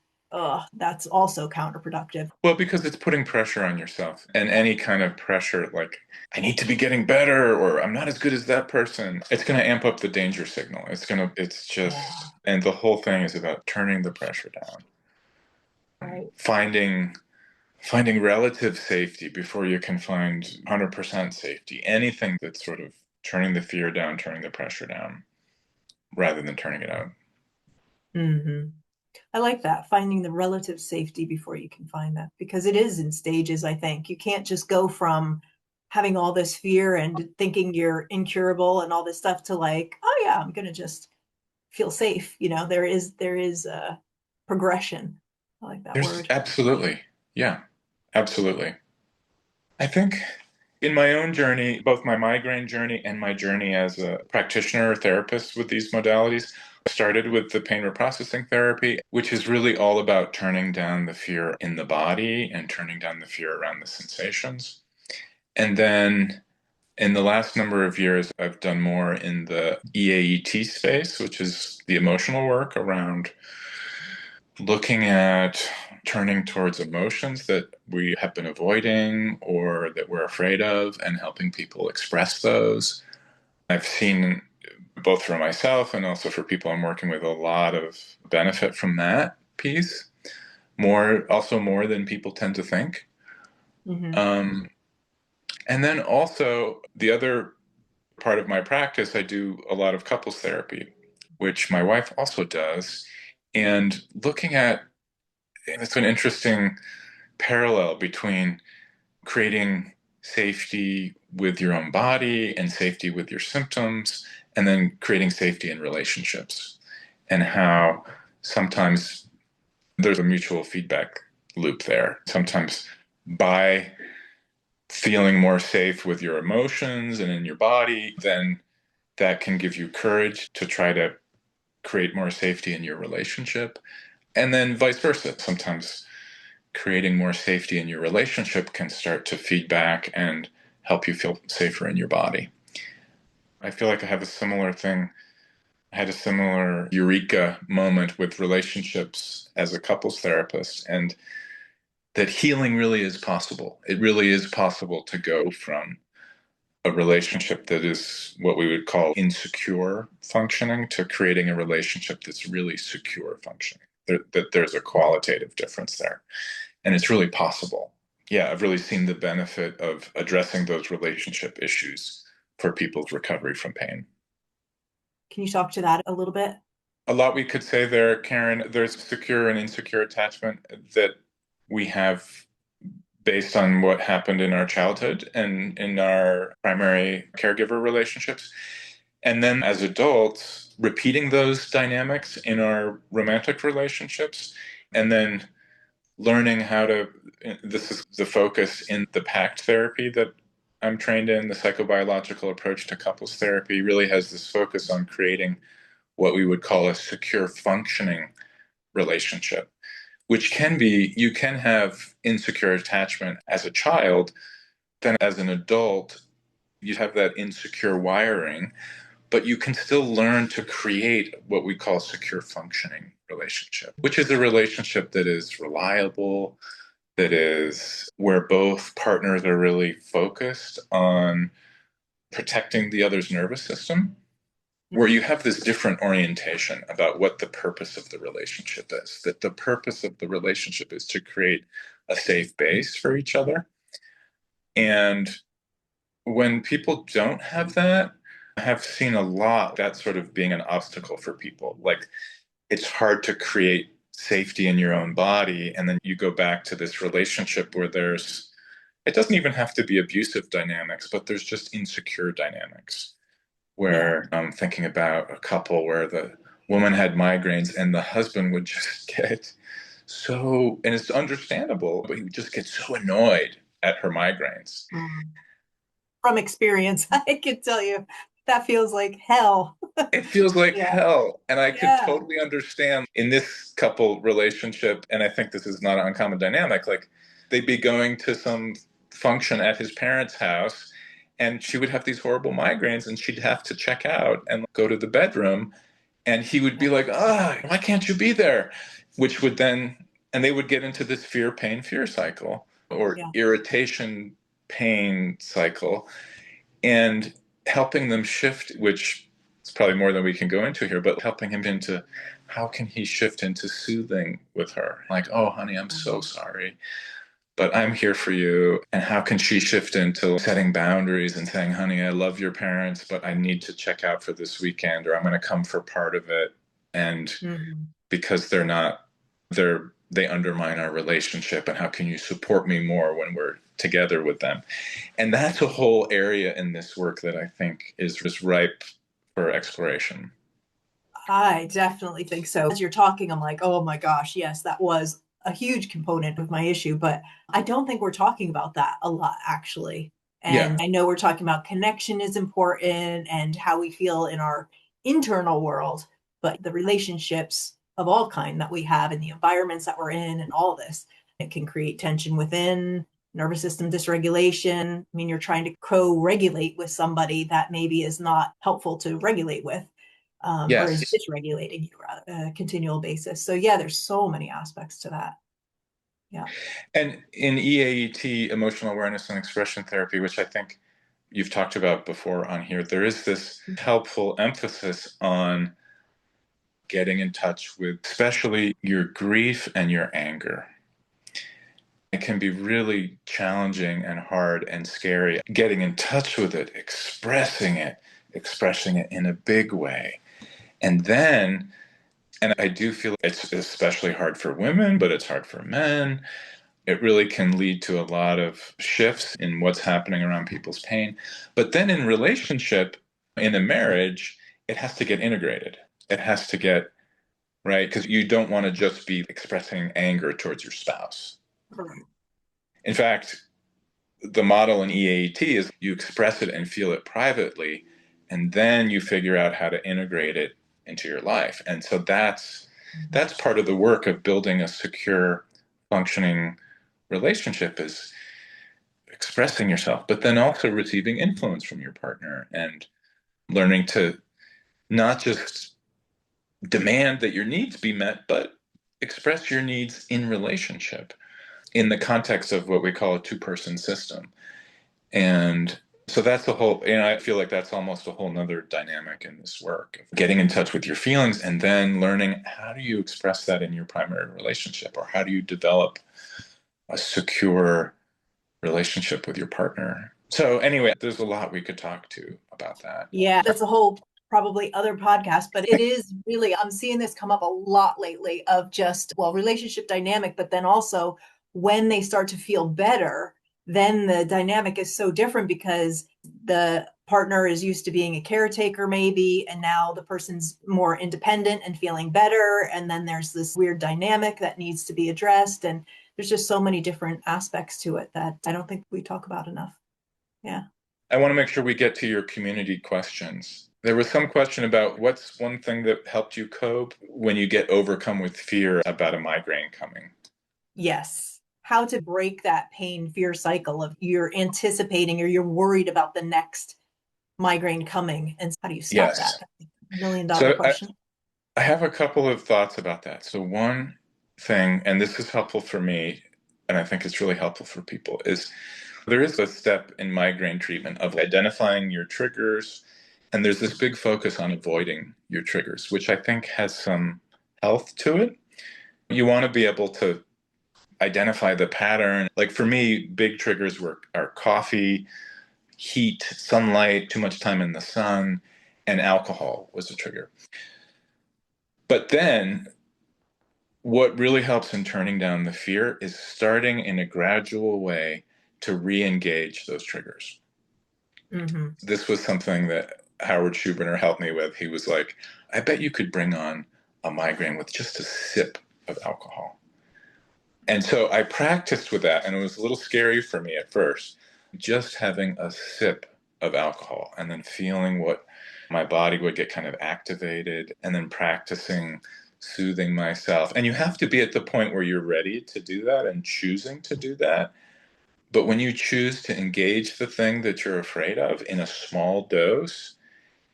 that's also counterproductive. Well, because it's putting pressure on yourself, and any kind of pressure like I need to be getting better or I'm not as good as that person, it's going to amp up the danger signal. It's Yeah, just, and the whole thing is about turning the pressure down. right. Finding relative safety before you can find 100% safety. Anything that's sort of turning the fear down, turning the pressure down, rather than turning it out. Mm-hmm. I like that, finding the relative safety before you can find that, because it is in stages, I think. You can't just go from having all this fear and thinking you're incurable and all this stuff to like, oh yeah, I'm gonna just feel safe. There is a progression. I like that There's word. absolutely, yeah, absolutely. I think in my own journey, both my migraine journey and my journey as a practitioner or therapist with these modalities, Started with the pain reprocessing therapy, which is really all about turning down the fear in the body and turning down the fear around the sensations. And then in the last number of years, I've done more in the EAET space, which is the emotional work around looking at turning towards emotions that we have been avoiding or that we're afraid of and helping people express those. I've seen both for myself and also for people I'm working with a lot of benefit from that piece, more than people tend to think. Mm-hmm. And then also the other part of my practice, I do a lot of couples therapy, which my wife also does. And looking at, it's an interesting parallel between creating safety with your own body and safety with your symptoms, and then creating safety in relationships, and how sometimes there's a mutual feedback loop there. Sometimes by feeling more safe with your emotions and in your body, then that can give you courage to try to create more safety in your relationship. And then vice versa. Sometimes creating more safety in your relationship can start to feed back and help you feel safer in your body. I feel like I have a similar thing. I had a similar eureka moment with relationships as a couples therapist, and that healing really is possible. It really is possible to go from a relationship that is what we would call insecure functioning to creating a relationship that's really secure functioning. That there's a qualitative difference there. And it's really possible. Yeah, I've really seen the benefit of addressing those relationship issues for people's recovery from pain. Can you talk to that a little bit? A lot we could say there, Karen. There's secure and insecure attachment that we have based on what happened in our childhood and in our primary caregiver relationships. And then as adults, repeating those dynamics in our romantic relationships, and then learning how to, this is the focus in the PACT therapy that I'm trained in, the psychobiological approach to couples therapy really has this focus on creating what we would call a secure functioning relationship, which can be, you can have insecure attachment as a child, then as an adult, you have that insecure wiring, but you can still learn to create what we call secure functioning relationship, which is a relationship that is reliable, that is where both partners are really focused on protecting the other's nervous system, where you have this different orientation about what the purpose of the relationship is, that the purpose of the relationship is to create a safe base for each other. And when people don't have that, I have seen a lot that sort of being an obstacle for people. Like it's hard to create safety in your own body. And then you go back to this relationship where there's, it doesn't even have to be abusive dynamics, but there's just insecure dynamics where I'm thinking about a couple where the woman had migraines and the husband would just get so, and it's understandable, but he would just get so annoyed at her migraines. From experience, I can tell you that feels like hell. It feels like Yeah. hell. And I could Yeah. totally understand in this couple relationship, and I think this is not an uncommon dynamic, like they'd be going to some function at his parents' house and she would have these horrible migraines and she'd have to check out and go to the bedroom and he would be like, why can't you be there? Which would then, and they would get into this fear, pain, fear cycle or irritation, pain cycle. And helping them shift, which is probably more than we can go into here, but helping him into how can he shift into soothing with her? Like, oh, honey, I'm so sorry, but I'm here for you. And how can she shift into setting boundaries and saying, honey, I love your parents, but I need to check out for this weekend, or I'm going to come for part of it. And because they're not, they undermine our relationship. And how can you support me more when we're together with them? And that's a whole area in this work that I think is just ripe for exploration. I definitely think so. As you're talking, I'm like, oh my gosh, yes, that was a huge component of my issue, but I don't think we're talking about that a lot, actually. And I know we're talking about connection is important and how we feel in our internal world. but the relationships of all kind that we have and the environments that we're in and all this, it can create tension within, nervous system dysregulation. I mean, you're trying to co-regulate with somebody that maybe is not helpful to regulate with, or is dysregulating you on a continual basis. So yeah, there's so many aspects to that. Yeah. And in EAET, emotional awareness and expression therapy, which I think you've talked about before on here, there is this helpful emphasis on getting in touch with especially your grief and your anger. It can be really challenging and hard and scary getting in touch with it, expressing it in a big way. And then, and I do feel it's especially hard for women, but it's hard for men. It really can lead to a lot of shifts in what's happening around people's pain. But then in relationship, in a marriage, it has to get integrated. It has to get, right? Because you don't want to just be expressing anger towards your spouse. Correct. In fact, the model in EAET is you express it and feel it privately, and then you figure out how to integrate it into your life. And so that's part of the work of building a secure, functioning relationship, is expressing yourself, but then also receiving influence from your partner and learning to not just demand that your needs be met, but express your needs in relationship in the context of what we call a two-person system. And so that's a whole, and I feel like that's almost a whole nother dynamic in this work, getting in touch with your feelings and then learning how do you express that in your primary relationship, or how do you develop a secure relationship with your partner. So anyway, there's a lot we could talk to about that. Yeah, that's a whole probably other podcast, but it is really, I'm seeing this come up a lot lately of just, well, relationship dynamic, but then also when they start to feel better, then the dynamic is so different because the partner is used to being a caretaker maybe, and now the person's more independent and feeling better. And then there's this weird dynamic that needs to be addressed. And there's just so many different aspects to it that I don't think we talk about enough. Yeah. I want to make sure we get to your community questions. There was some question about what's one thing that helped you cope when you get overcome with fear about a migraine coming. Yes. How to break that pain fear cycle of you're anticipating or you're worried about the next migraine coming. And how do you stop that? $1 million question. I have a couple of thoughts about that. So one thing, and this is helpful for me, and I think it's really helpful for people, is there is a step in migraine treatment of identifying your triggers, and there's this big focus on avoiding your triggers, which I think has some health to it. You want to be able to identify the pattern. Like for me, big triggers are coffee, heat, sunlight, too much time in the sun, and alcohol was a trigger. But then what really helps in turning down the fear is starting in a gradual way to re-engage those triggers. Mm-hmm. This was something that Howard Schubiner helped me with. He was like, I bet you could bring on a migraine with just a sip of alcohol. And so I practiced with that, and it was a little scary for me at first, just having a sip of alcohol and then feeling what my body would get kind of activated, and then practicing soothing myself. And you have to be at the point where you're ready to do that and choosing to do that. But when you choose to engage the thing that you're afraid of in a small dose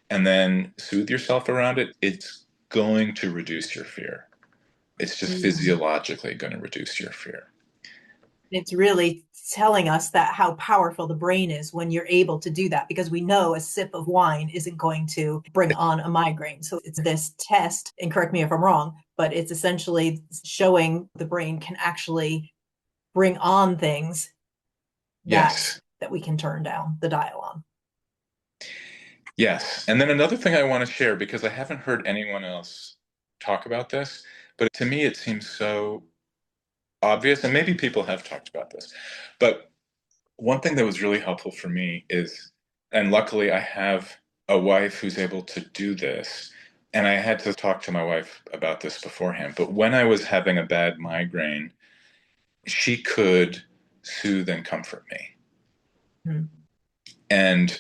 and then soothe yourself around it, it's going to reduce your fear. It's just physiologically going to reduce your fear. It's really telling us that how powerful the brain is when you're able to do that, because we know a sip of wine isn't going to bring on a migraine. So it's this test, and correct me if I'm wrong, but it's essentially showing the brain can actually bring on things that we can turn down the dial on. Yes. And then another thing I want to share, because I haven't heard anyone else talk about this, but to me it seems so obvious, and maybe people have talked about this, but one thing that was really helpful for me is, and luckily I have a wife who's able to do this, and I had to talk to my wife about this beforehand, but when I was having a bad migraine, she could soothe and comfort me. And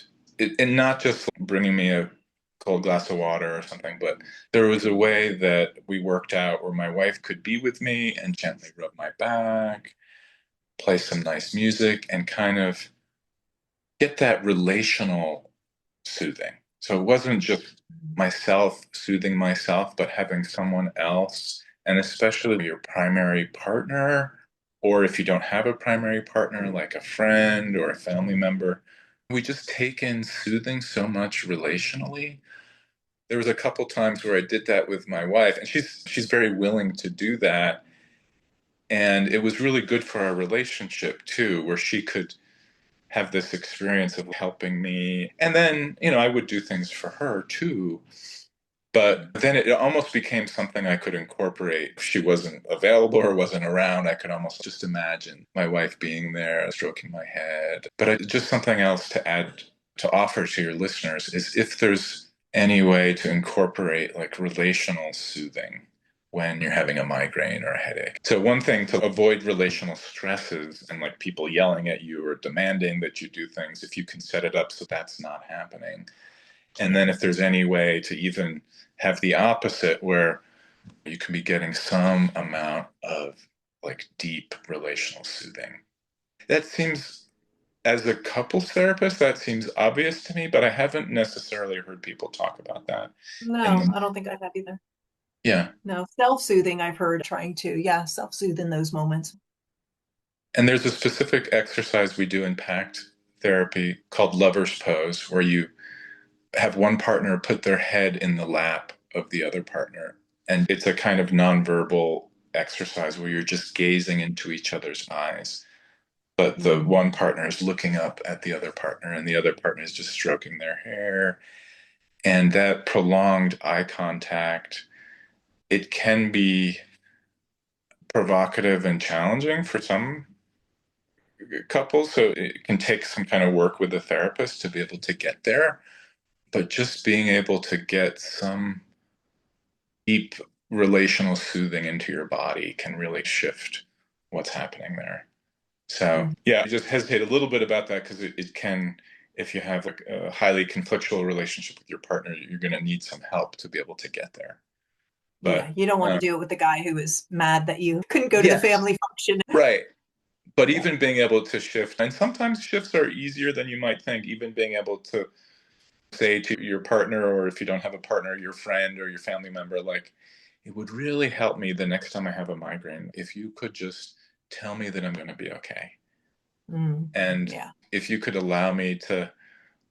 not just bringing me a cold glass of water or something. But there was a way that we worked out where my wife could be with me and gently rub my back, play some nice music, and kind of get that relational soothing. So it wasn't just myself soothing myself, but having someone else, and especially your primary partner, or if you don't have a primary partner, like a friend or a family member. We just take in soothing so much relationally. There was a couple times where I did that with my wife, and she's very willing to do that. And it was really good for our relationship too, where she could have this experience of helping me. And then, I would do things for her too. But then it almost became something I could incorporate. If she wasn't available or wasn't around, I could almost just imagine my wife being there, stroking my head. But just something else to add, to offer to your listeners is if there's any way to incorporate like relational soothing when you're having a migraine or a headache. So one thing to avoid relational stresses and like people yelling at you or demanding that you do things, if you can set it up so that's not happening. And then if there's any way to even have the opposite where you can be getting some amount of like deep relational soothing. That seems, as a couples therapist, that seems obvious to me, but I haven't necessarily heard people talk about that. No, And I don't think I have either. yeah. No, self-soothing, I've heard trying to, self-soothe in those moments. And there's a specific exercise we do in PACT therapy called lover's pose, where you have one partner put their head in the lap of the other partner. And it's a kind of nonverbal exercise where you're just gazing into each other's eyes. But the one partner is looking up at the other partner, and the other partner is just stroking their hair. And that prolonged eye contact, it can be provocative and challenging for some couples. So it can take some kind of work with a therapist to be able to get there. But just being able to get some deep relational soothing into your body can really shift what's happening there. So, yeah, I just hesitate a little bit about that because it can, if you have like a highly conflictual relationship with your partner, you're going to need some help to be able to get there. But You don't want to do it with the guy who was mad that you couldn't go to the yes, family function. right. But even being able to shift, and sometimes shifts are easier than you might think, even being able to say to your partner, or if you don't have a partner, your friend or your family member, like, it would really help me the next time I have a migraine if you could just tell me that I'm going to be okay. And if you could allow me to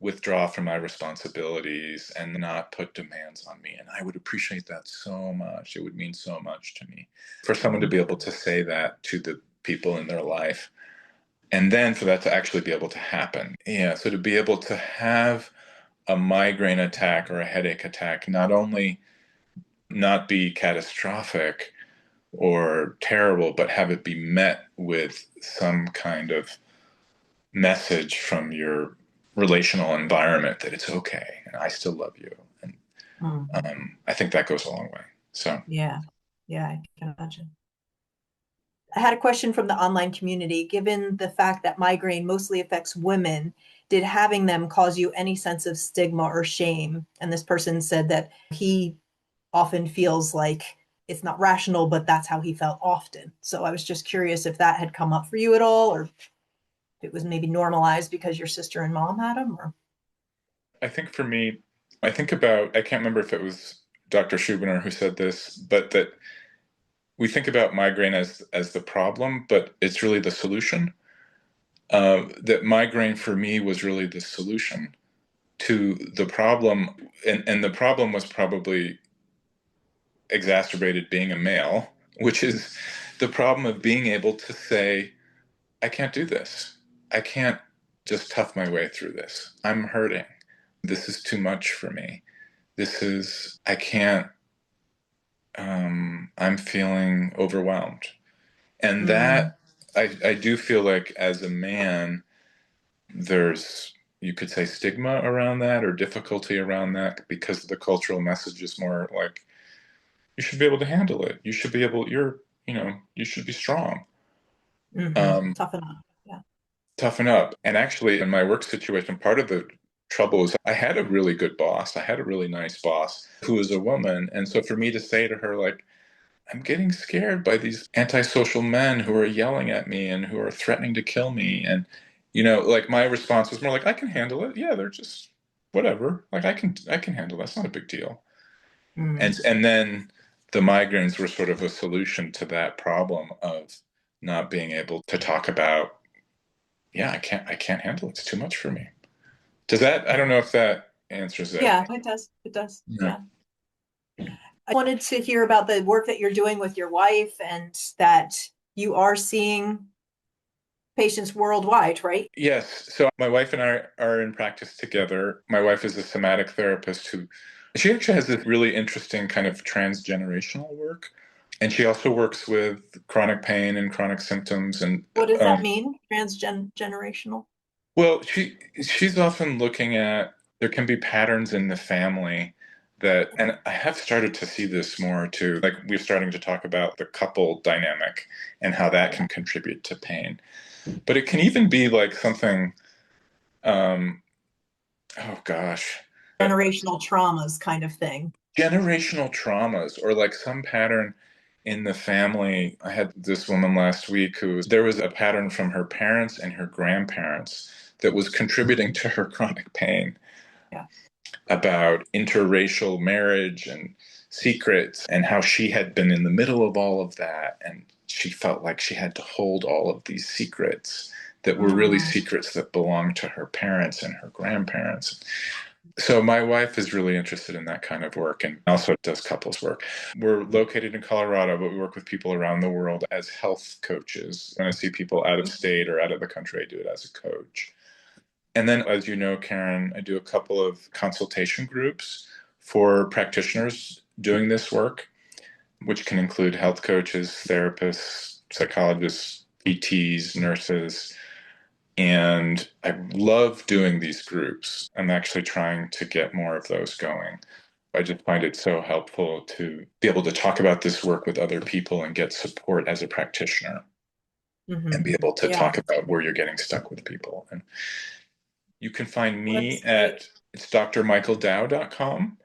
withdraw from my responsibilities and not put demands on me. And I would appreciate that so much. It would mean so much to me for someone to be able to say that to the people in their life. And then for that to actually be able to happen. Yeah. So to be able to have a migraine attack or a headache attack, not only not be catastrophic or terrible, but have it be met with some kind of message from your relational environment that it's okay and I still love you. And I think that goes a long way. So yeah, I can imagine. I had a question from the online community. Given the fact that migraine mostly affects women, did having them cause you any sense of stigma or shame? And this person said that he often feels like it's not rational, but that's how he felt often. So I was just curious if that had come up for you at all, or if it was maybe normalized because your sister and mom had them. Or I think for me, I think about, I can't remember if it was Dr. Schubiner who said this, but that we think about migraine as the problem, but it's really the solution. That migraine for me was really the solution to the problem. And the problem was probably exacerbated being a male, which is the problem of being able to say, I can't do this. I can't just tough my way through this. I'm hurting. This is too much for me. I can't, I'm feeling overwhelmed. And that, I do feel like as a man, there's, you could say, stigma around that or difficulty around that because the cultural message is more like, you should be able to handle it. You should be able, you should be strong. toughen up. Yeah. Toughen up. And actually, in my work situation, part of the trouble is I had a really good boss. I had a really nice boss who was a woman. And so for me to say to her, like, I'm getting scared by these antisocial men who are yelling at me and who are threatening to kill me. And, like my response was more like, I can handle it. Yeah, they're just whatever. Like I can handle that. It's not a big deal. Mm. And then the migraines were sort of a solution to that problem of not being able to talk about, yeah, I can't handle it. It's too much for me. I don't know if that answers it. Yeah, it does. It does. Yeah. Yeah. I wanted to hear about the work that you're doing with your wife and that you are seeing patients worldwide, right? Yes. So my wife and I are in practice together. My wife is a somatic therapist who she actually has this really interesting kind of transgenerational work. And she also works with chronic pain and chronic symptoms. And What does that mean? Transgenerational? well, she's often looking at there can be patterns in the family that, and I have started to see this more too. Like we're starting to talk about the couple dynamic and how that can contribute to pain. But it can even be like something, um, oh gosh, Generational traumas kind of thing. generational traumas or like some pattern in the family. I had this woman last week there was a pattern from her parents and her grandparents that was contributing to her chronic pain Yeah. about interracial marriage and secrets and how she had been in the middle of all of that. And she felt like she had to hold all of these secrets that were really secrets that belonged to her parents and her grandparents. So my wife is really interested in that kind of work and also does couples work. We're located in Colorado, but we work with people around the world as health coaches. When I see people out of state or out of the country, I do it as a coach. And then, as you know, Karen, I do a couple of consultation groups for practitioners doing this work, which can include health coaches, therapists, psychologists, PTs, nurses. And I love doing these groups. I'm actually trying to get more of those going. I just find it so helpful to be able to talk about this work with other people and get support as a practitioner and be able to Yeah. talk about where you're getting stuck with people. And you can find me That's great. at it's drmichaeldow.com.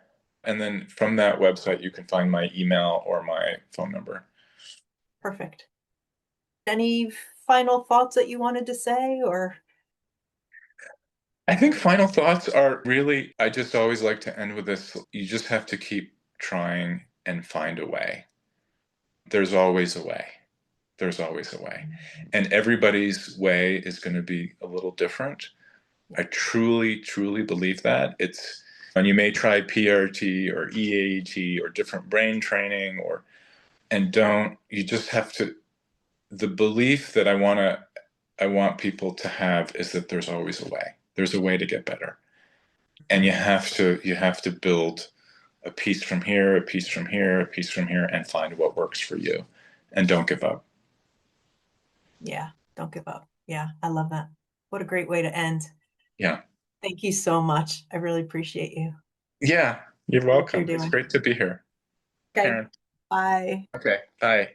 And then from that website, you can find my email or my phone number. Perfect. Any final thoughts that you wanted to say or? I think final thoughts are really, I just always like to end with this. You just have to keep trying and find a way. There's always a way. There's always a way. And everybody's way is going to be a little different. I truly, truly believe that. And you may try PRT or EAET or different brain training you just have to, the belief that I want people to have is that there's always a way. There's a way to get better. And you have to build a piece from here, a piece from here, a piece from here, and find what works for you. And don't give up. Yeah, don't give up. Yeah, I love that. What a great way to end. Yeah. Thank you so much. I really appreciate you. Yeah. You're What you're welcome. It's doing. great to be here. Okay. Karen. Bye. Okay. Bye.